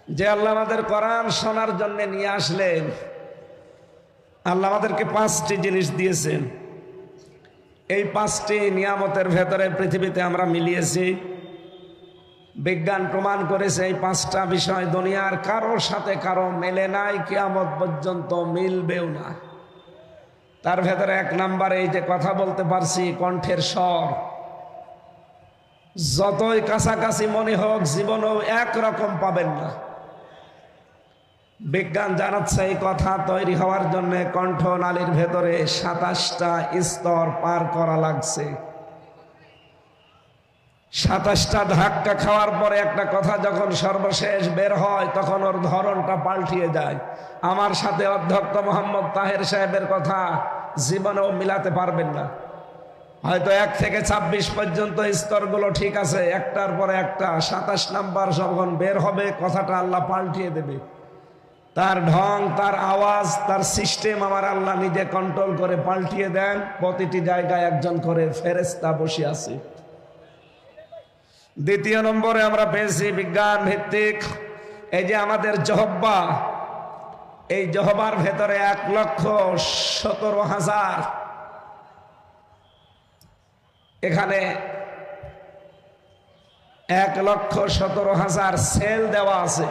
যে আল্লাহ আমাদের কোরআন শোনার জন্য নিয়ে আসলেন। আল্লাহ আমাদেরকে 5টি জিনিস দিয়েছেন। এই 5টি নিয়ামতের ভেতরে পৃথিবীতে আমরা মিলিয়েছি। বিজ্ঞান প্রমাণ করেছে এই 5টা বিষয় দুনিয়ার কারোর সাথে কারো মেলে নাই, কিয়ামত পর্যন্ত মিলবেও না। তার ভেতরে 1 নম্বরে এই যে কথা বলতে পারছি, কণ্ঠের স্বর। যতই কাছাকাছি মনে হোক, জীবনেও একরকম পাবেন না। বিজ্ঞান জানাচ্ছে এই কথা তৈরি হওয়ার জন্য কণ্ঠনালীর ভেতরে 27টা স্তর পার করা লাগছে। 27টা ধাক্কা খাওয়ার পরে একটা কথা যখন সর্বশেষ বের হয়, তখন ওর ধরনটা পাল্টিয়ে যায়। আমার সাথে অধ্যক্ষ মোহাম্মদ তাহের সাহেবের কথা জীবনেও মিলাতে পারবেন না। হয়তো 1 থেকে 26 পর্যন্ত স্তরগুলো ঠিক আছে, একটার পরে একটা 27 নাম্বার যখন বের হবে, কথাটা আল্লাহ পাল্টিয়ে দেবে। তার ঢং, তার আওয়াজ, তার সিস্টেম আমার আল্লাহ নিজে কন্ট্রোল করে পাল্টিয়ে দেন। প্রতিটি জায়গায় একজন করে ফেরেশতা বসে আছে। দ্বিতীয় নম্বরে আমরা পেয়েছি বিজ্ঞান ভিত্তিক এই যে আমাদের জহব্বা। এই জহবার ভেতরে 1,17,000 এখানে 1,17,000 সেল দেওয়া আছে।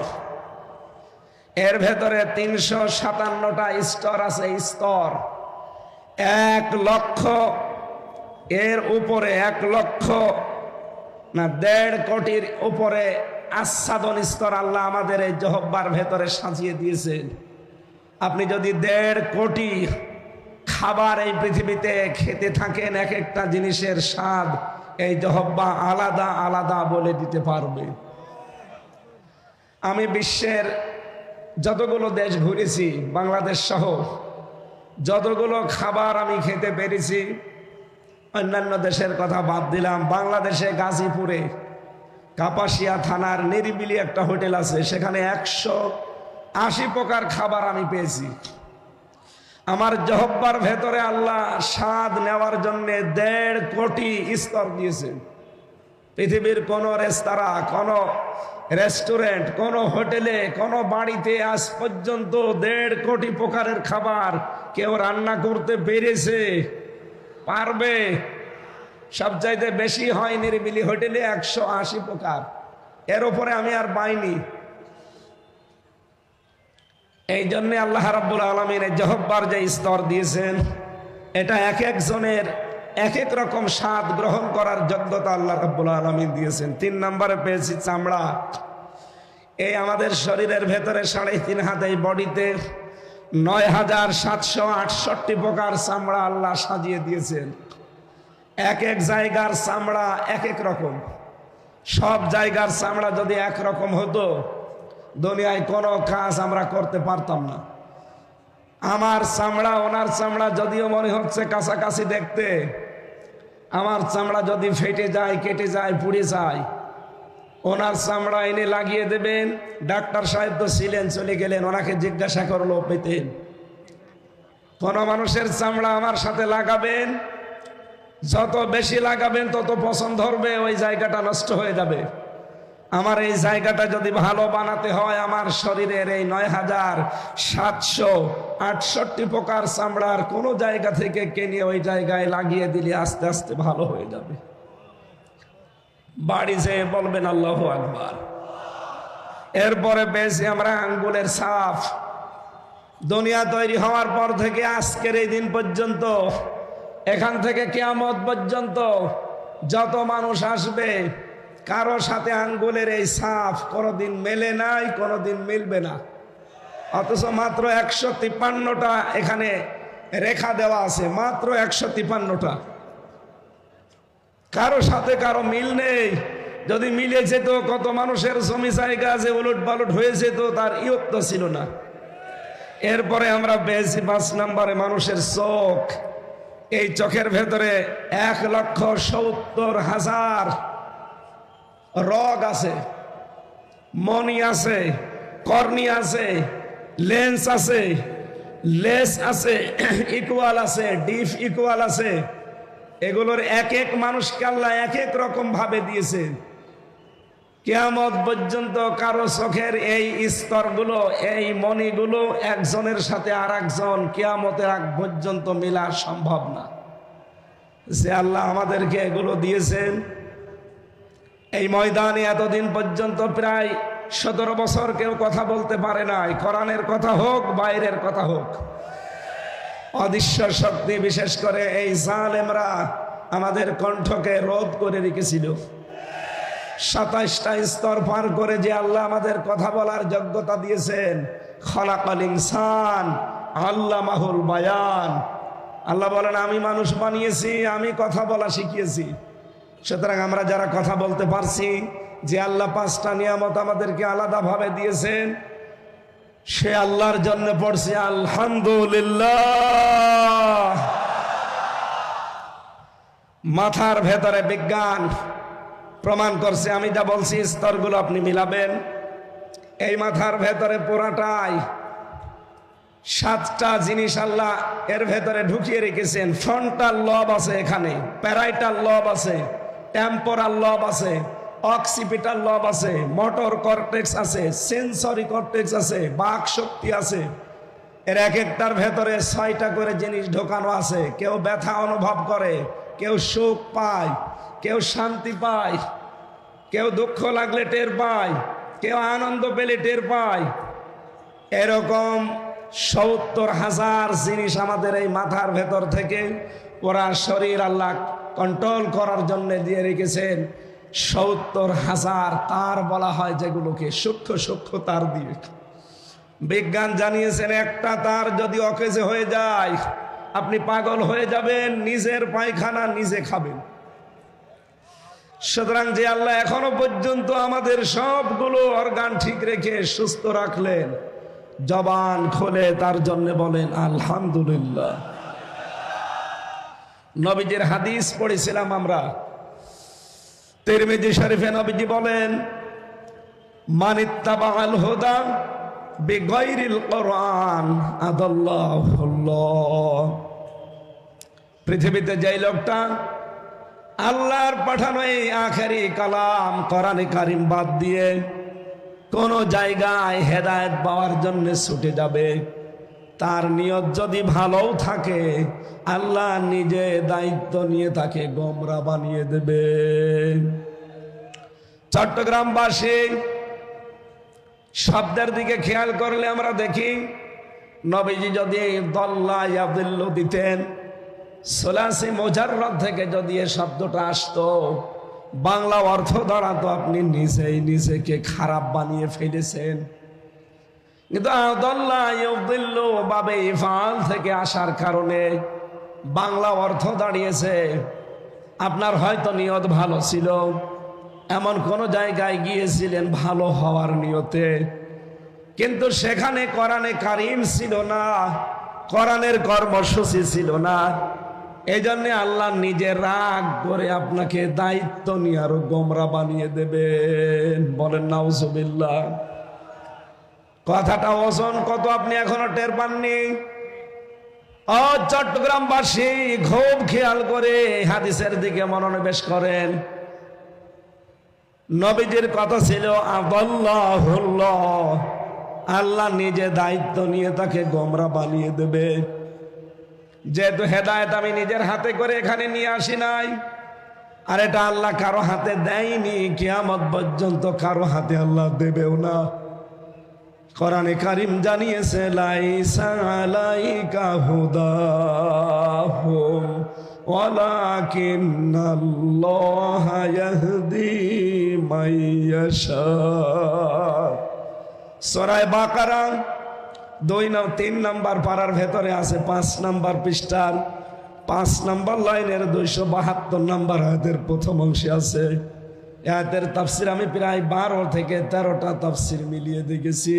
এর ভেতরে 357টা স্তর আছে। স্তর 1 লক্ষ, এর উপরে 1 লক্ষ না 1.5 কোটির উপরে আচ্ছাদন স্তর আল্লাহ আমাদের এই জহব্বার ভেতরে সাজিয়ে দিয়েছেন। আপনি যদি 1.5 কোটি খাবার এই পৃথিবীতে খেতে থাকেন, এক একটা জিনিসের স্বাদ এই জহব্বা আলাদা আলাদা বলে দিতে পারবে। আমি বিশ্বের যতগুলো দেশ ঘুরেছি, বাংলাদেশ সহ যতগুলো খাবার আমি খেতে পেরেছি, অন্যান্য দেশের কথা বাদ দিলাম, বাংলাদেশে গাজীপুরে কাপাসিয়া থানার নিরিবিলি একটা হোটেল আছে, সেখানে 180 প্রকার খাবার আমি পেয়েছি। আমার জহব্বার ভেতরে আল্লাহ স্বাদ নেওয়ার জন্য 1.5 কোটি স্তর দিয়েছেন। পৃথিবীর কোন রেস্তোরাঁ, কোন রেস্টুরেন্ট, কোন হোটেলে, কোন বাড়িতে আজ পর্যন্ত 1.5 কোটি প্রকারের খাবার কেউ রান্না করতে পেরেছে? পারবে? সবচাইতে বেশি হয় নিরিবিলি হোটেলে 180 প্রকার। এর উপরে আমি আর পাইনি। এই জন্য আল্লাহ রাব্বুল আলামিন এই জহব্বার যে স্তর দিয়েছেন, এটা এক একজনের এক এক রকম স্বাদ গ্রহণ করার যোগ্যতা আল্লাহ রাব্বুল আলামিন দিয়েছেন। 3 নম্বরে পেয়েছি চামড়া। এই আমাদের শরীরের ভেতরে 3.5 হাত, এই বডিতে 9,768 প্রকার চামড়া আল্লাহ সাজিয়ে দিয়েছেন। এক এক জায়গার চামড়া এক এক রকম। সব জায়গার চামড়া যদি একরকম হতো, দুনিয়ায় কোনো কাজ আমরা করতে পারতাম না। আমার চামড়া ওনার চামড়া যদিও মনে হচ্ছে কাছাকাছি দেখতে, আমার চামড়া যদি ফেটে যায়, কেটে যায়, পুড়ে যায়, ওনার চামড়া এনে লাগিয়ে দেবেন। ডাক্তার সাহেব তো ছিলেন, চলে গেলেন, ওনাকে জিজ্ঞাসা করলো পেতেন। কোন মানুষের চামড়া আমার সাথে লাগাবেন, যত বেশি লাগাবেন তত পছন্দ ধরবে, ওই জায়গাটা নষ্ট হয়ে যাবে। আমার এই জায়গাটা যদি ভালো বানাতে হয়, আমার শরীরের এই 9,768 প্রকার চামড়ার কোন জায়গা থেকে কিনে ওই জায়গায় লাগিয়ে দিলে আস্তে আস্তে ভালো হয়ে যাবে। বাড়ি যেয়ে বলবেন আল্লাহু আকবার। এরপরে পেয়েছি আমরা আঙ্গুলের ছাপ। দুনিয়া তৈরি হওয়ার পর থেকে আজকের এই দিন পর্যন্ত, এখান থেকে কিয়ামত পর্যন্ত যত মানুষ আসবে, কারো সাথে আঙ্গুলের এই ছাপ কোনোদিন মেলে নাই, কোনোদিন মিলবে না। অথচ মাত্র 153টা এখানে রেখা দেওয়া আছে, মাত্র 153টা। কারো সাথে কারো মিল নেই। যদি মিলে যেত, কত মানুষের জমি জায়গা যে উলট পালট হয়ে যেত, তার ইয়ত্ত ছিল না। এরপরে আমরা পেয়েছি 5 নম্বরে মানুষের চোখ। এই চোখের ভেতরে 1,70,000 রগ আছে, মনি আছে, কর্নিয়া আছে, লেন্স আছে, লেস আছে, ইকুয়াল আছে, ডিপ ইকুয়াল আছে। এগুলোর এক এক মানুষকে আল্লাহ এক এক রকম ভাবে দিয়েছেন। কিয়ামত পর্যন্ত কারো চোখের এই স্তরগুলো, এই মণিগুলো একজনের সাথে আর একজন কিয়ামতের আগ পর্যন্ত মিলা সম্ভব না। যে আল্লাহ আমাদেরকে এগুলো দিয়েছেন, এই ময়দানে এতদিন পর্যন্ত প্রায় 17 বছর কেউ কথা বলতে পারে নাই, কোরআনের কথা হোক বাইরের কথা হোক। অদৃশ্য শক্তি বিশেষ করে এই জালেমরা আমাদের কণ্ঠকে রোধ করে রেখেছিল। 27টা স্তর পার করে যে আল্লাহ আমাদের কথা বলার যোগ্যতা দিয়েছেন, খলাকাল ইনসান আল্লামাহুল বায়ান। আল্লাহ বলেন আমি মানুষ বানিয়েছি, আমি কথা বলা শিখিয়েছি। সুতরাং আমরা যারা কথা বলতে পারছি, যে আল্লাহ 5টা নিয়ামত আমাদেরকে আলাদাভাবে দিয়েছেন, সে আল্লাহর জন্য পড়ছি আলহামদুলিল্লাহ। মাথার ভেতরে বিজ্ঞান প্রমাণ করছে, আমি যা বলছি স্তরগুলো আপনি মিলাবেন, এই মাথার ভেতরে পুরাটাই 7টা জিনিস আল্লাহ এর ভেতরে ঢুকিয়ে রেখেছেন। ফ্রন্টাল লব আছে, এখানে প্যারাইটাল লব আছে, টেম্পোরাল লব আছে, অক্সিপিটাল লব আছে, মোটর কর্টেক্স আছে, সেন্সরি কর্টেক্স আছে, বাক শক্তি আছে। এর এক একটার ভেতরে 6টা করে জিনিস ঢোকানো আছে। কেউ ব্যথা অনুভব করে, কেউ সুখ পায়, কেউ শান্তি পায়, কেউ দুঃখ লাগলে টের পায়, কেউ আনন্দ পেলে টের পায়। এরকম 70,000 জিনিস আমাদের এই মাথার ভেতর থেকে ওরা শরীর আল্লাহ কন্ট্রোল করার জন্য দিয়ে রেখেছেন। 70,000 তার বলা হয়, যেগুলোকে সূক্ষ্ম সূক্ষ্ম তার দিয়ে। বিজ্ঞান জানিয়েছেন একটা তার যদি অকেজে হয়ে যায়, আপনি পাগল হয়ে যাবেন, নিজের পায়খানা নিজে খাবেন। সুতরাং যে আল্লাহ এখনো পর্যন্ত আমাদের সবগুলো অর্গান ঠিক রেখে সুস্থ রাখলেন, জবান খুলে তার জন্য বলেন আলহামদুলিল্লাহ। নবীজির হাদিস পড়েছিলাম আমরা, তিরমিজি শরীফে নবীজি বলেন মানিত্তাবাআল হুদা বিগাইরিল কোরআন আদাল্লাহুল্লাহ। পৃথিবীতে যেই লোকটা আল্লাহর পাঠানো এই আখেরি কালাম কোরআনে কারিম বাদ দিয়ে কোন জায়গায় হেদায়েত পাওয়ার জন্য ছুটে যাবে, তার নিয়ত যদি ভালোও থাকে, আল্লাহ নিজে দায়িত্ব নিয়ে তাকে গোমরা বানিয়ে দেবে। চট্টগ্রামবাসী শব্দের দিকে খেয়াল করলে আমরা দেখি, নবীজি যদি দল্লা ইয়াদিল্লু দিতেন, সোলাসি মুজাররদ থেকে যদি এ শব্দটা আসতো, বাংলা অর্থ দাঁড়াতো আপনি নিজেই নিজেকে খারাপ বানিয়ে ফেলেছেন। কিন্তু আদাল্লা ইউদিল্লু বাবে ইফআল থেকে আসার কারণে বাংলা অর্থ দাঁড়িয়েছে আপনার হয়তো নিয়ত ভালো ছিল, এমন কোন জায়গায় গিয়েছিলেন ভালো হওয়ার নিয়তে, কিন্তু সেখানে কোরআনে কারিম ছিল না, কোরআনের কর্মসূচি ছিল না। এই জন্য আল্লাহ নিজে রাগ করে আপনাকে দায়িত্ব নিয়ে আরো গোমরা বানিয়ে দেবেন। বলেন নাউজুবিল্লাহ। কথাটা ওজন কত আপনি এখনো টের পাননি। ও চট্টগ্রামবাসী, খুব খেয়াল করে হাদিসের দিকে মনোনিবেশ করেন। নবীজির কথা ছিল আদাল্লাহুল্লাহ, আল্লাহ নিজে দায়িত্ব নিয়ে তাকে গোমরা বানিয়ে দেবে। যেহেতু হেদায়েত আমি নিজের হাতে করে এখানে নিয়ে আসি নাই, আর এটা আল্লাহ কারো হাতে দেয়নি, কিয়ামত পর্যন্ত কারো হাতে আল্লাহ দেবেও না। কোরআনে কারিম জানিয়েছে লাইসা আলাইকা হুদাহুম ওয়ালাকিন্নাল্লাহা ইয়াহদি মাইয়াশা। সূরা বাকারা 3 নম্বর পারার ভেতরে আছে, 5 নম্বর পৃষ্ঠার 5 নম্বর লাইনের 272 নম্বর আয়াতের প্রথম অংশে আছে। আয়াতের তাফসির আমি প্রায় 12 থেকে 13টা তাফসির মিলিয়ে দেখেছি।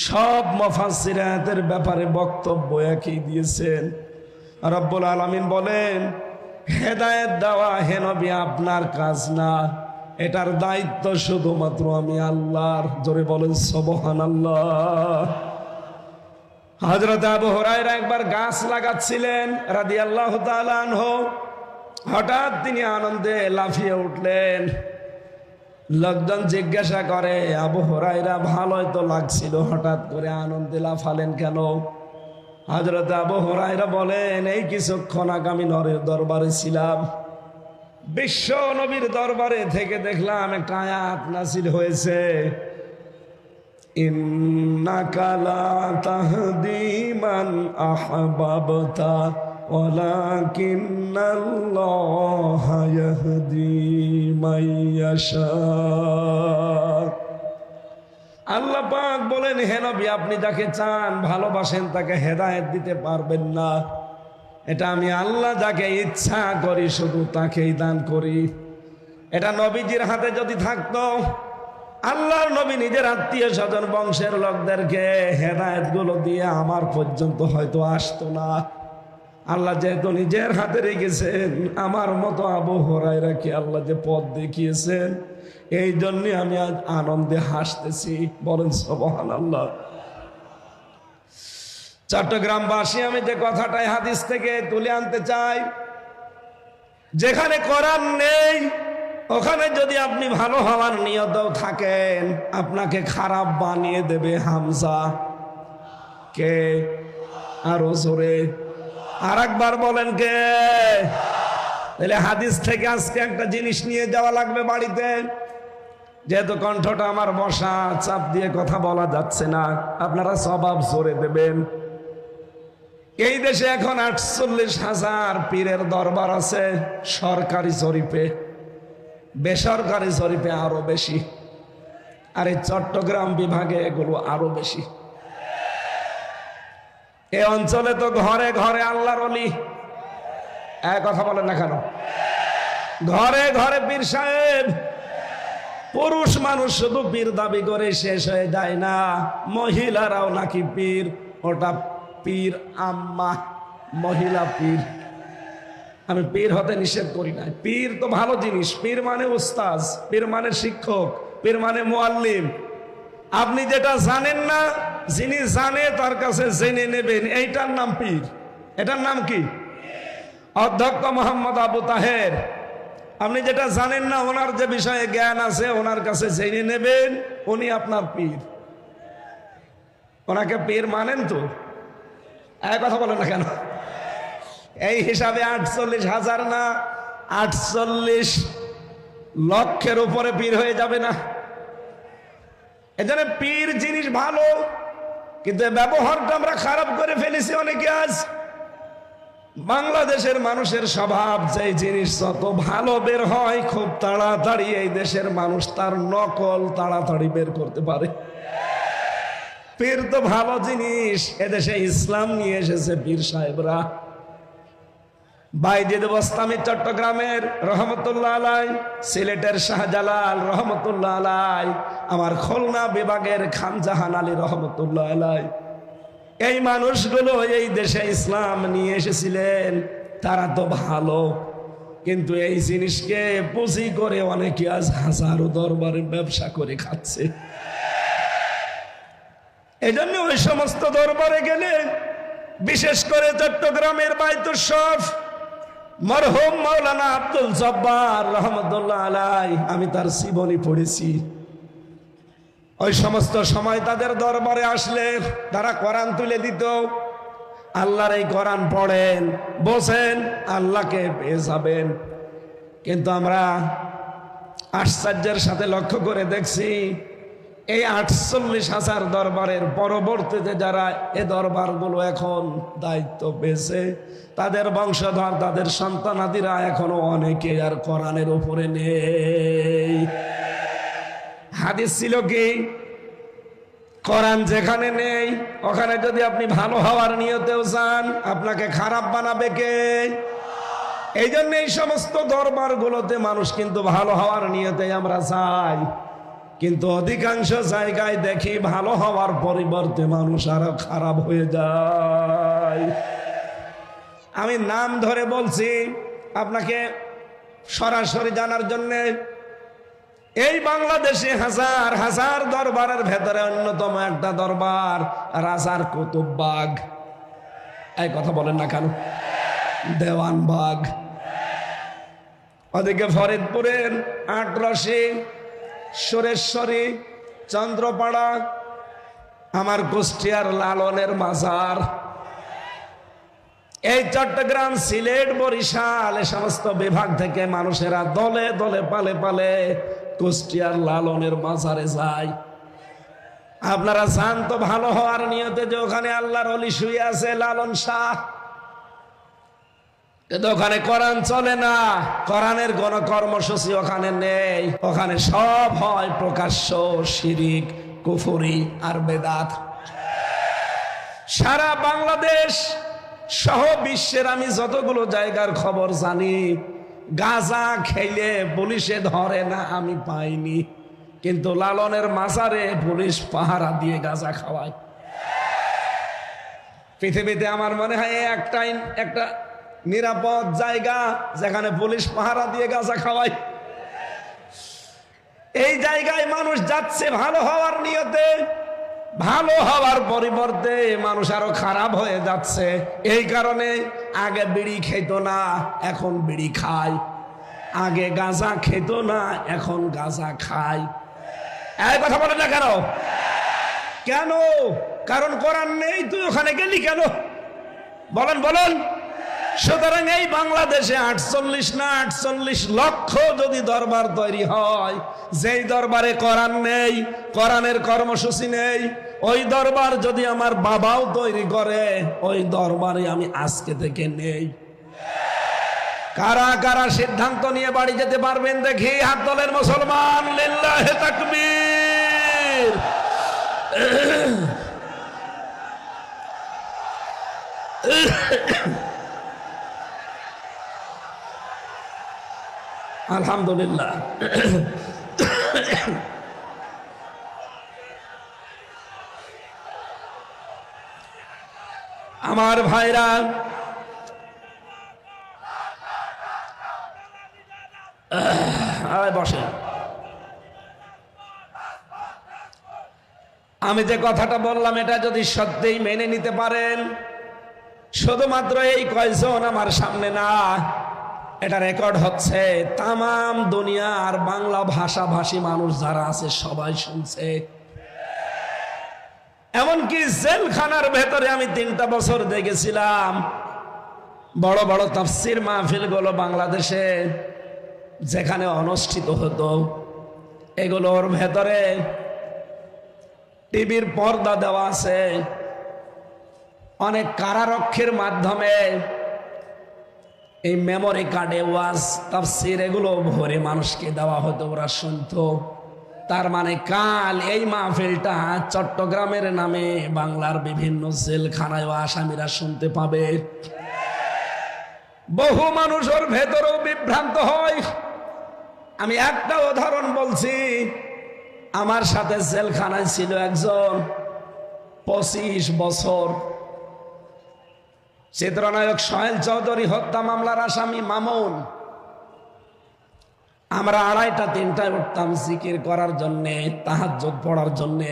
সব মুফাসসির আয়াতের ব্যাপারে বক্তব্য একই দিয়েছেন। রব্বুল আলামিন বলেন, হেদায়েত দেওয়া হে নবী আপনার কাজ না, এটার দায়িত্ব শুধুমাত্র আমি আল্লাহর। জোরে বলেন সুবহানাল্লাহ। হযরত আবু হুরায়রা একবার গাছ লাগাচ্ছিলেন রাদিয়াল্লাহু তাআলা আনহু, হঠাৎ তিনি আনন্দে লাফিয়ে উঠলেন। লোকজন জিজ্ঞাসা করে, আবু হুরায়রা ভালোই তো লাগছিল, হঠাৎ করে আনন্দে লাফালেন কেন? হযরত আবু হুরায়রা বলেন, এই কিছুক্ষণ আগে আমি নরের দরবারে ছিলাম, বিশ্ব নবীর দরবারে থেকে দেখলাম একটা আয়াত নাযিল হয়েছে, ইন্নাকা লা তাহদি মান আহবাবতা ওয়ালাকিন্নাল্লাহা ইয়াহদি মান ইয়াশা। আল্লাহ পাক বলেন, হে নবী, আপনি যাকে চান ভালোবাসেন তাকে হেদায়েত দিতে পারবেন না, এটা আমি আল্লাহ যাকে ইচ্ছা করি শুধু তাকেই দান করি। এটা নবীজির হাতে যদি থাকতো, আল্লাহর নবী নিজের আত্মীয় স্বজন বংশের লোকদেরকে হেদায়েত গুলো দিয়ে আমার পর্যন্ত হয়তো আসতো না। আল্লাহ যেহেতু নিজের হাতে রেখেছেন, আমার মতো আবু হুরায়রাকে আল্লাহ যে পথ দেখিয়েছেন, এই জন্য আমি আজ আনন্দে হাসতেছি। বলেন সুবহানাল্লাহ। চট্টগ্রামবাসী, আমি যে কথাটাই হাদিস থেকে তুলে আনতে চাই, যেখানে কোরআন নেই ওখানে যদি আপনি ভালো হওয়ার নিয়তেও থাকেন, আপনাকে খারাপ বানিয়ে দেবে হামজা। কে? আরো জোরে আর একবার বলেন, কে? তাহলে হাদিস থেকে আজকে একটা জিনিস নিয়ে যাওয়া লাগবে বাড়িতে। যেহেতু কণ্ঠটা আমার বসা, চাপ দিয়ে কথা বলা যাচ্ছে না, আপনারা স্বভাব জোরে দেবেন। এই দেশে এখন 48,000 পীরের দরবার আছে সরকারি জরিপে, বেসরকারি জরিপে আরো বেশি, আর এই চট্টগ্রাম বিভাগে এগুলো আরো বেশি। এই অঞ্চলে তো ঘরে ঘরে আল্লাহর ওলি। এক কথা বলেন না কেন? ঘরে ঘরে পীর সাহেব। পুরুষ মানুষ শুধু পীর দাবি করে শেষ হয়ে যায় না, মহিলারাও নাকি পীর। ওটা পীর আম্মা, মহিলা পীর। আমি পীর হতে নিষেধ করি না, পীর তো ভালো জিনিস। পীর মানে উস্তাজ, পীর মানে শিক্ষক, পীর মানে মুআল্লিম। আপনি যেটা জানেন না, যিনি জানে তার কাছে জেনে নেবেন, এইটার নাম পীর। এটার নাম কি? অধ্যক্ষ মোহাম্মদ আবু তাহের। আপনি যেটা জানেন না, ওনার যে বিষয়ে জ্ঞান আছে ওনার কাছে জেনে নেবেন, উনি আপনার পীর। ওনাকে পীর মানেন তো? এক কথা বলেন না কেন? এই হিসাবে 48,000 না 48 লক্ষের উপরে পীর হয়ে যাবে না? এজন্য পীর জিনিস ভালো, কিন্তু ব্যবহারটা আমরা খারাপ করে ফেলেছি অনেকে। আজ বাংলাদেশের মানুষের স্বভাব, যে জিনিস যত ভালো বের হয় খুব তাড়াতাড়ি এই দেশের মানুষ তার নকল তাড়াতাড়ি বের করতে পারে। পীর তো ভালো জিনিস। এদেশে ইসলাম নিয়ে এসেছে পীর সাহেবরা। বাইজিদ বোস্তামি চট্টগ্রামের রহমতুল্লাহ আলাই, সিলেটের শাহজালাল রহমতুল্লাহ আলাই, আমার খুলনা বিভাগের খানজাহান আলী রহমতুল্লাহ আলাই, এই মানুষগুলো এই দেশে ইসলাম নিয়ে এসেছিলেন। তারা তো ভালো, কিন্তু এই জিনিসকে পুঁজি করে অনেকে আজ হাজারো দরবারে ব্যবসা করে খাচ্ছে। এই জন্য ওই সমস্ত দরবারে গেলে, বিশেষ করে চট্টগ্রামের বাইতুল শরফ মরহুম মাওলানা আব্দুল জব্বার রহমতুল্লাহ আলাই, আমি তার জীবনী পড়েছি। ওই সমস্ত সময় তাদের দরবারে আসলে তারা কোরআন তুলে দিত। আল্লাহর এই কোরআন পড়েন, বসেন, আল্লাহকে পেয়ে যাবেন। কিন্তু আমরা আশ্চর্যের সাথে লক্ষ্য করে দেখছি, এই 48,000 দরবারের পরবর্তীতে যারা এ দরবারগুলো এখন দায়িত্ব পেয়েছে, তাদের বংশধর, তাদের সন্তানাদিরা এখনো অনেকে আর কোরআনের উপরে নেই। হাদিস ছিল কি? কোরআন যেখানে নেই ওখানে যদি আপনি ভালো হওয়ার নিয়তেও চান, আপনাকে খারাপ বানাবে কে? এই জন্য এই সমস্ত দরবারগুলোতে মানুষ কিন্তু ভালো হওয়ার নিয়তে আমরা চাই, কিন্তু অধিকাংশ জায়গায় দেখি ভালো হওয়ার পরিবর্তে মানুষ আরো খারাপ হয়ে যায়। আমি নাম ধরে বলছি আপনাকে সরাসরি জানার জন্য। এই বাংলাদেশে হাজার হাজার দরবারের ভেতরে অন্যতম একটা দরবার রাজার কুতুববাগ। এই কথা বলেন না কেন? দেওয়ানবাগ। ওদিকে ফরিদপুরের 8 রশি, সুরেশ্বরী, চন্দ্রপাড়া, আমার কুষ্টিয়ার লালনের মাজার, এই চট্টগ্রাম, সিলেট, বরিশাল এ সমস্ত বিভাগ থেকে মানুষেরা দলে দলে পালে পালে কুষ্টিয়ার লালনের মাজারে যায়। আপনারা যান তো ভালো হওয়ার নিয়তে, যে ওখানে আল্লাহর ওলি শুয়ে আছে লালন শাহ, কিন্তু ওখানে কোরআন চলে না, কোরআনের কোন কর্মসূচি ওখানে নেই। ওখানে সব হয় প্রকাশ্য শিরিক, কুফরি আর বেদাত। সারা বাংলাদেশ সহ বিশ্বের আমি যতগুলো জায়গার খবর জানি, গাঁজা খেলে পুলিশে ধরে না আমি পাইনি, কিন্তু লালনের মাজারে পুলিশ পাহারা দিয়ে গাঁজা খাওয়ায়। পৃথিবীতে আমার মনে হয় একটা নিরাপদ জায়গা যেখানে পুলিশ পাহারা দিয়ে গাঁজা খাওয়ায়। এই জায়গায় মানুষ যাচ্ছে ভালো হওয়ার নিয়তে, ভালো হওয়ার পরিবর্তে মানুষ আরো খারাপ হয়ে যাচ্ছে। এই কারণে আগে বিড়ি খেত না, এখন বিড়ি খায়। আগে গাঁজা খেত না, এখন গাঁজা খায়। এই কথা বলে না কেন? কেন? কারণ কোরআন নেই। তুই ওখানে গেলি কেন? বলেন বলেন। সুতরাং এই বাংলাদেশে 48 লক্ষ যদি দরবার তৈরি হয়, যেই দরবারে কোরআন নেই, কোরআনের কর্মসূচি নেই, ওই দরবার যদি আমার বাবাও তৈরি করে, ওই দরবারে আমি আজকে থেকে নেই। কারা কারা সিদ্ধান্ত নিয়ে বাড়ি যেতে পারবেন দেখি হাত তোলেন মুসলমান। লিল্লাহে তাকবীর। আলহামদুলিল্লাহ। আমার ভাইরা, বসে। আমি যে কথাটা বললাম এটা যদি সত্যিই মেনে নিতে পারেন, শুধুমাত্র এই কয়জন আমার সামনে না, এটা রেকর্ড হচ্ছে, তামাম দুনিয়ার বাংলা ভাষাভাষী মানুষ যারা আছে সবাই শুনছে। এমনকি জেলখানার ভেতরে আমি 3টা বছর দেখেছিলাম, বড় বড় তাফসীর মাহফিল গুলো বাংলাদেশে যেখানে অনুষ্ঠিত হতো, এগুলোর ভেতরে টিভির পর্দা দেওয়া আছে। অনেক কারারক্ষীর মাধ্যমে এই মেমোরি কার্ডে ওয়াজ, তাফসীর এগুলো ভরে মানুষকে দেওয়া হতো, ওরা শুনতো। তার মানে কাল এই মাহফিলটা চট্টগ্রামের নামে বাংলার বিভিন্ন জেলখানায় আসামিরা শুনতে পাবে। বহু মানুষ ওর ভেতরেও বিভ্রান্ত হয়। আমি একটা উদাহরণ বলছি। আমার সাথে জেলখানায় ছিল একজন 25 বছর চিত্রনায়ক সোহেল চৌধুরী হত্যা মামলার আসামি মামুন। আমরা 2:30-3টায় উঠতাম জিকির করার জন্যে, তাহাজ্জুদ পড়ার জন্যে।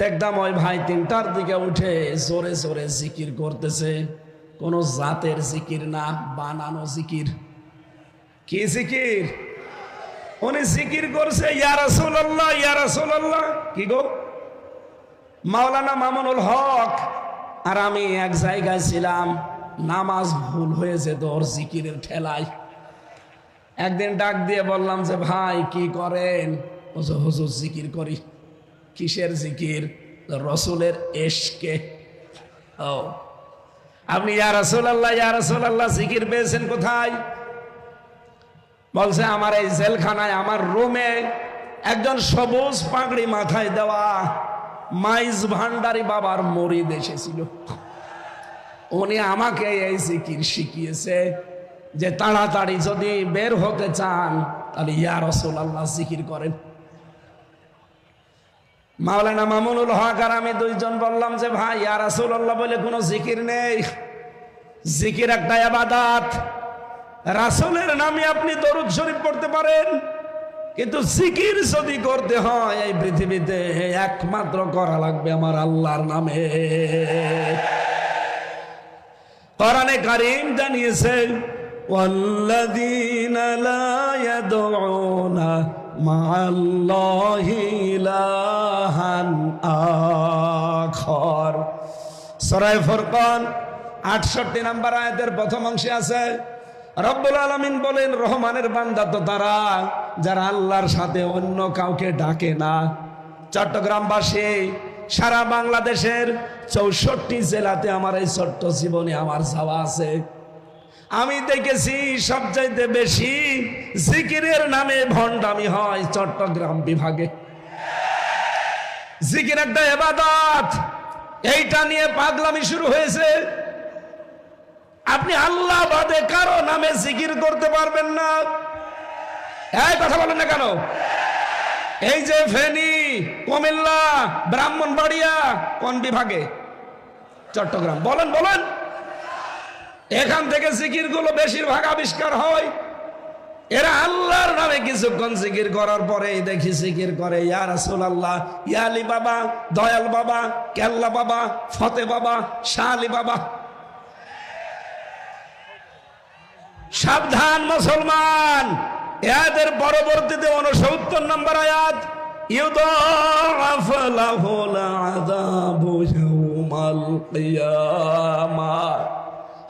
দেখতাম ওই ভাই 3টার দিকে উঠে জোরে জোরে জিকির করতেছে। কোন জাতের জিকির না, বানানো জিকির। কি জিকির? উনি জিকির করছে ইয়া রাসূলুল্লাহ, ইয়া রাসূলুল্লাহ। কি গো? মাওলানা মামুনুল হক আর আমি এক জায়গায় ছিলাম, নামাজ ভুল হয়ে যেত ওর জিকিরের ঠেলায়। একদিন ডাক দিয়ে বললাম যে ভাই কি করেন? হুজুর জিকির করি। কিসের জিকির? রসুলের এশকে। ও, আপনি ইয়া রাসূলুল্লাহ, ইয়া রাসূলুল্লাহ জিকির পেয়েছেন কোথায়? বলছে আমার এই জেলখানায়, আমার রুমে একজন সবুজ পাগড়ি মাথায় দেওয়া মাইজ ভান্ডারী বাবার মুরিদ এসেছিল। উনি আমাকে এই জিকির শিখিয়েছে যে তাড়াতাড়ি যদি বের হতে চান তাহলে ইয়া রাসূলুল্লাহ জিকির করেন। মাওলানা মামুনুল হক আর আমি 2জন বললাম যে ভাই ইয়া রাসূলুল্লাহ বলে কোনো জিকির নেই। জিকির একটা ইবাদত। রাসূলের নামে আপনি দরুদ শরীফ পড়তে পারেন, কিন্তু জিকির যদি করতে হয় এই পৃথিবীতে একমাত্র করা লাগবে আমার আল্লাহর নামে। কোরআনে কারীম জানিয়েছে ওয়াল্লাযীনা লা ইয়াদউনা মাআল্লাহি ইলাহান আখর। সূরা ফুরকান 68 নম্বর আয়াতের প্রথম অংশে আছে রব্বুল আলামিন বলেন, রহমানের বান্দা তো তারা যারা আল্লাহর সাথে অন্য কাউকে ডাকে না। চট্টগ্রামবাসী, সারা বাংলাদেশের 64 জেলাতে আমার এই ছোট্ট জীবনে আমার যাওয়া আছে। আমি দেখেছি সবচাইতে বেশি জিকিরের নামে ভণ্ডামি হয় চট্টগ্রাম বিভাগে। জিকির একটা ইবাদত, এইটা নিয়ে পাগলামি শুরু হয়েছে। আপনি আল্লাহ বাদে কারো নামে জিকির করতে পারবেন না। এই কথা বলেন না কেন? এই যে ফেনী, কুমিল্লা, ব্রাহ্মণবাড়িয়া কোন বিভাগে? চট্টগ্রাম। বলেন বলেন, এখান থেকে জিকির গুলো বেশিরভাগ আবিষ্কার হয়। এরা আল্লাহর নামে কিছুক্ষণ জিকির করার পরে দেখি জিকির করে ইয়া রাসূলুল্লাহ, ইয়া আলী বাবা, দয়াল বাবা, কেল্লা বাবা, ফতে বাবা, শাহ আলী বাবা। সাবধান মুসলমান, এদের পরবর্তীতে 69 নম্বর আয়াত, ইউদাফ লাহুল আযাবু ইয়াউমাল কিয়ামাহ।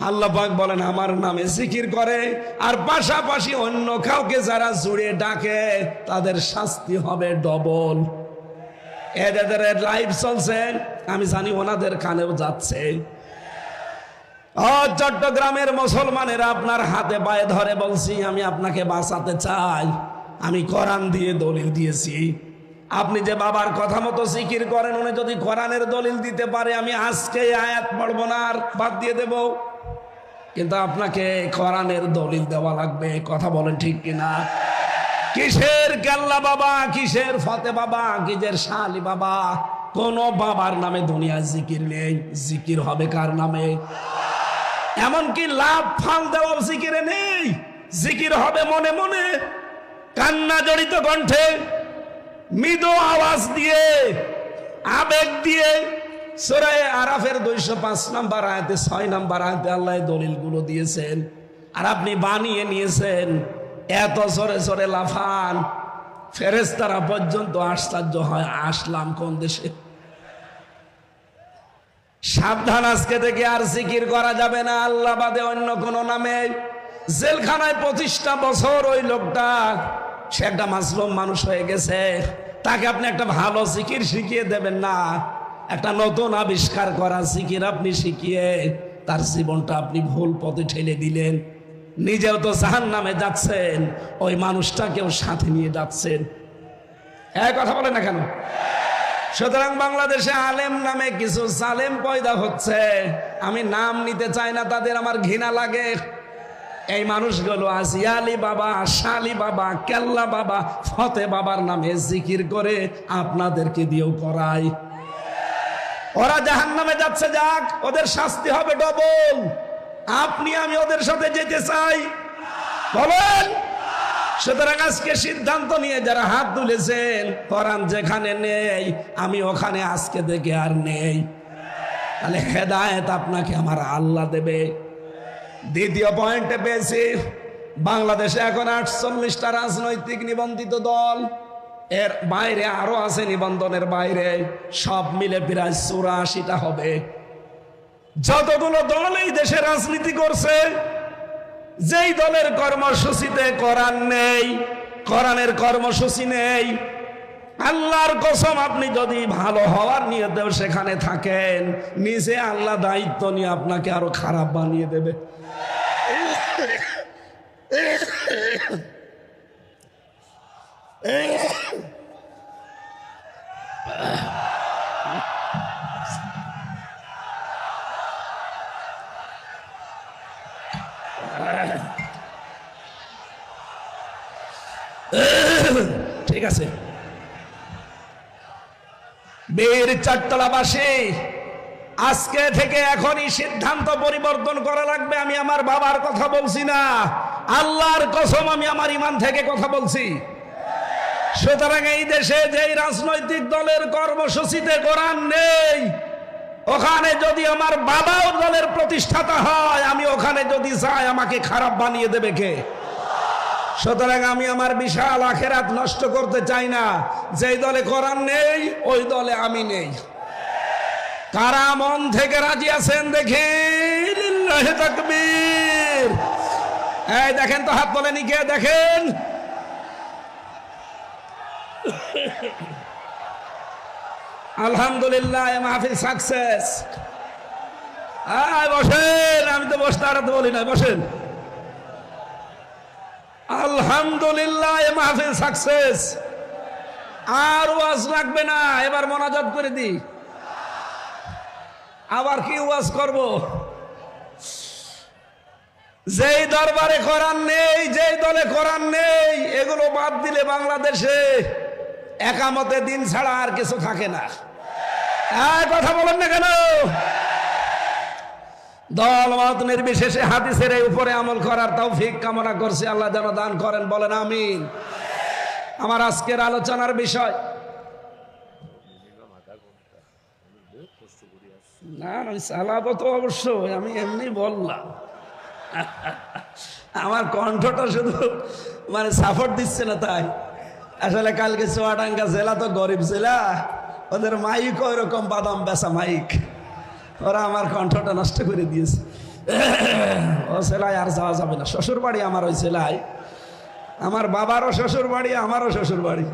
আল্লাহ পাক বলেন, আমার নামে জিকির করে আর পাশাপাশি অন্য কাউকে যারা জুড়ে ডাকে তাদের শাস্তি হবে ডবল। এদের লাইভ চলছে, আমি জানি ওনাদের কানেও যাচ্ছে। চট্টগ্রামের মুসলমানেরা, আপনার হাতে পায়ে ধরে বলছি, আমি আপনাকে বাঁচাতে চাই। আমি কোরআন দিয়ে দলিল দিয়েছি। আপনি যে বাবার কথা মতো জিকির করেন, উনি যদি কোরআনের দলিল দিতে পারে, আমি আজকে আয়াত পড়বো না, আর বাদ দিয়ে দেব। কিন্তু আপনাকে কোরআনের দলিল দেওয়া লাগবে। কথা বলেন ঠিক কিনা? কিসের কেল্লা বাবা, কিসের ফতে বাবা, কিসের শাহ আলী বাবা? কোন বাবার নামে দুনিয়া জিকির নেই। জিকির হবে কার নামে? এমনকি লাভ ফাল দেওয়া জিকিরে নেই। জিকির হবে মনে মনে, কান্না জড়িত কণ্ঠে, মৃদু আওয়াজ দিয়ে, আবেগ দিয়ে। সূরা আরাফের 205 নম্বর আয়াতে 6 নম্বর আয়াতে আল্লাহ দলিলগুলো দিয়েছেন, আর আপনি বানিয়ে নিয়েছেন। এত জোরে জোরে লাফান, ফেরেশতারা পর্যন্ত আশ্চর্য হয়, আসলাম কোন দেশে। সাবধান, আজকে থেকে আর জিকির করা যাবে না আল্লাহ বাদে অন্য কোন নামে। জেলখানায় 25টা বছর ওই লোকটা, সে একটা মাসলুম মানুষ হয়ে গেছে। তাকে আপনি একটা ভালো জিকির শিখিয়ে দেবেন না, একটা নতুন আবিষ্কার করা জিকির আপনি শিখিয়ে তার জীবনটা আপনি ভুল পথে ঠেলে দিলেন। নিজেও তো জাহান্নামে যাচ্ছেন, ওই মানুষটাকেও সাথে নিয়ে যাচ্ছেন। এই কথা বলে না কেন? সুতরাং বাংলাদেশে আলেম নামে কিছু জালেম পয়দা হচ্ছে। আমি নাম নিতে চাই না, তাদের আমার ঘৃণা লাগে। এই মানুষগুলো আজ আলী বাবা, শালি বাবা, কেল্লা বাবা, ফতে বাবার নামে জিকির করে আপনাদেরকে দিয়েও করায়। ওরা জাহান্নামে যাচ্ছে, যাক, ওদের শাস্তি হবে ডবল। আপনি আমি ওদের সাথে যেতে চাই? বলেন। সুতরাং আজকে সিদ্ধান্ত নিয়ে যারা হাত তুলেছেন, কোরআন যেখানে নেই আমি ওখানে আজকে থেকে আর নেই, তাহলে হেদায়েত আপনাকে আমার আল্লাহ দেবে। দ্বিতীয় পয়েন্টে পেয়েছি, বাংলাদেশে এখন 48টা রাজনৈতিক নিবন্ধিত দল, এর বাইরে আরো আছে নিবন্ধনের বাইরে, সব মিলে প্রায় 84টা হবে। যতগুলো দল এই দেশে রাজনীতি করছে, যেই দলের কর্মসূচিতে কোরআন নেই, কোরআনের কর্মসূচি নেই, আল্লাহর কসম আপনি যদি ভালো হওয়ার নিয়তেও সেখানে থাকেন, নিজে আল্লাহ দায়িত্ব নিয়ে আপনাকে আরো খারাপ বানিয়ে দেবে। ঠিক আছে, বীর চারতলাবাসী, আজকে থেকে এখনই সিদ্ধান্ত পরিবর্তন করা লাগবে। আমি আমার বাবার কথা বলছি না, আল্লাহর কসম আমি আমার ঈমান থেকে কথা বলছি। সুতরাং এই দেশে যেই রাজনৈতিক দলের কর্মসূচিতে কোরআন নেই, ওখানে যদি আমার বাবাও দলের প্রতিষ্ঠাতা হয়, আমি ওখানে যদি যাই আমাকে খারাপ বানিয়ে দেবে কে? সুতরাং আমি আমার বিশাল আখিরাত নষ্ট করতে চাই না। যেই দলে কোরআন নেই ওই দলে আমি নেই। কারা মন থেকে রাজি আছেন দেখি? লিল্লাহি তাকবীর। এই দেখেন তো, হাত তোলেনি কে? দেখেন। আলহামদুলিল্লাহ, মাহফিল সাকসেস। বসেন, আমি তো বসতে আর বলি না, বসেন। আলহামদুলিল্লাহ, মাহফিল সাকসেস। আর ওয়াজ লাগবে না, এবার মোনাজাত করে দি। আবার কি ওয়াজ করব? যেই দরবারে কোরআন নেই, যেই দলে কোরআন নেই, এগুলো বাদ দিলে বাংলাদেশে একামতে দিন ছাড়া আর কিছু থাকে না। কথা বলেন না কেন? দল মত নির্বিশেষে হাদিসের এই উপরে আমল করার তৌফিক কামনা করছি। আল্লাহ যেন দান করেন, বলেন আমিন। আমার আজকের আলোচনার বিষয় না, আমি চালাবো তো অবশ্যই, আমি এমনি বললাম। আমার কণ্ঠটা শুধু মানে সাপোর্ট দিচ্ছে না তাই। আসলে কালকে চুয়াডাঙ্গা জেলা তো গরিব জেলা, ওদের মাইক ওই রকম বাদাম বেচা মাইক, ওরা আমার কণ্ঠটা নষ্ট করে দিয়েছে। ও জেলায় আর যাওয়া যাবে না। শ্বশুর বাড়ি আমার ওই জেলায়, আমার বাবারও শ্বশুর বাড়ি, আমারও শ্বশুর বাড়ি,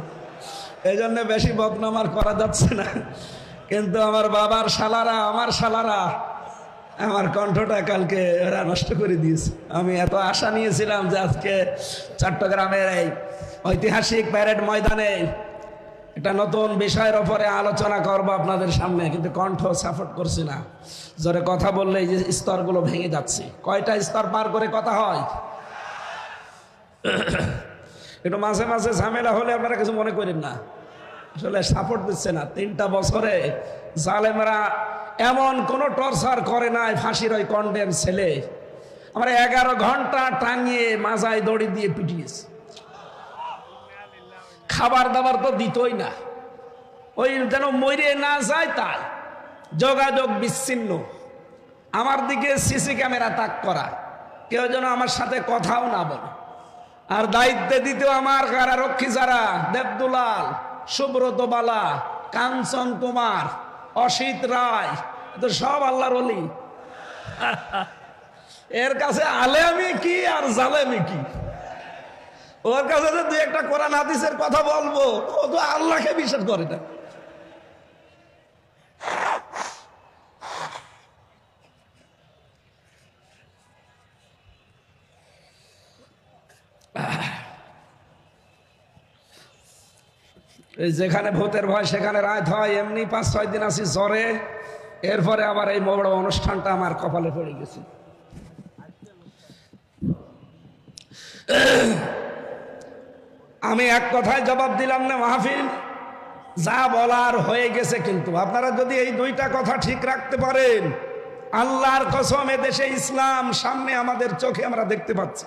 এই জন্য বেশি বদনাম আর করা যাচ্ছে না। কিন্তু আমার বাবার শালারা, আমার শালারা আমার কণ্ঠটা কালকে ওরা নষ্ট করে দিয়েছে। আমি এত আশা নিয়েছিলাম যে আজকে চট্টগ্রামের এই ঐতিহাসিক প্যারেড ময়দানে একটা নতুন বিষয়ের ওপরে আলোচনা করবো আপনাদের সামনে, কিন্তু কণ্ঠ সাপোর্ট করছি না। জোরে কথা বললে এই যে স্তরগুলো ভেঙে যাচ্ছে। কয়টা স্তর পার করে কথা হয়? একটু মাঝে মাঝে ঝামেলা হলে আপনারা কিছু মনে করেন না, আসলে সাপোর্ট দিচ্ছে না। 3টা বছরে জালেমরা এমন কোন টর্চার করে নাই, ফাঁসির ওই কন্ডেম ছেলে আমরা 11 ঘন্টা টাঙিয়ে মাজায় দড়ি দিয়ে পিটিয়েছে। খাবার দাবার তো দিতই না, ওই যেন মরে না যায় তাই। যোগাযোগ বিচ্ছিন্ন। আমার দিকে সিসি ক্যামেরা তাক করা, কেউ যেন আমার সাথে কথাও না বলে। আর দায়িত্বে দিত আমার কারারক্ষী যারা, দেবদুলাল, সুব্রত বালা, কাঞ্চন কুমার, অসিত রায়, তো সব আল্লাহর ওলি। এর কাছে আলেমি কি আর জালেমি কি? ওর কাছে যে 2-1টা কোরআন হাদিসের কথা বলবো, ও তো আল্লাহকে বিশ্বাস করে না। যেখানে ভূতের ভয় সেখানে রাত হয়, এমনি 5-6 দিন আছি জ্বরে, এরপরে আবার এই বড় অনুষ্ঠানটা আমার কপালে পড়ে গেছে। আমি এক কথায় জবাব দিলাম না, মাহফিল যা বলার হয়ে গেছে। কিন্তু আপনারা যদি এই 2টা কথা ঠিক রাখতে পারেন, আল্লাহর কসম এদেশে ইসলাম সামনে আমাদের চোখে আমরা দেখতে পাচ্ছি।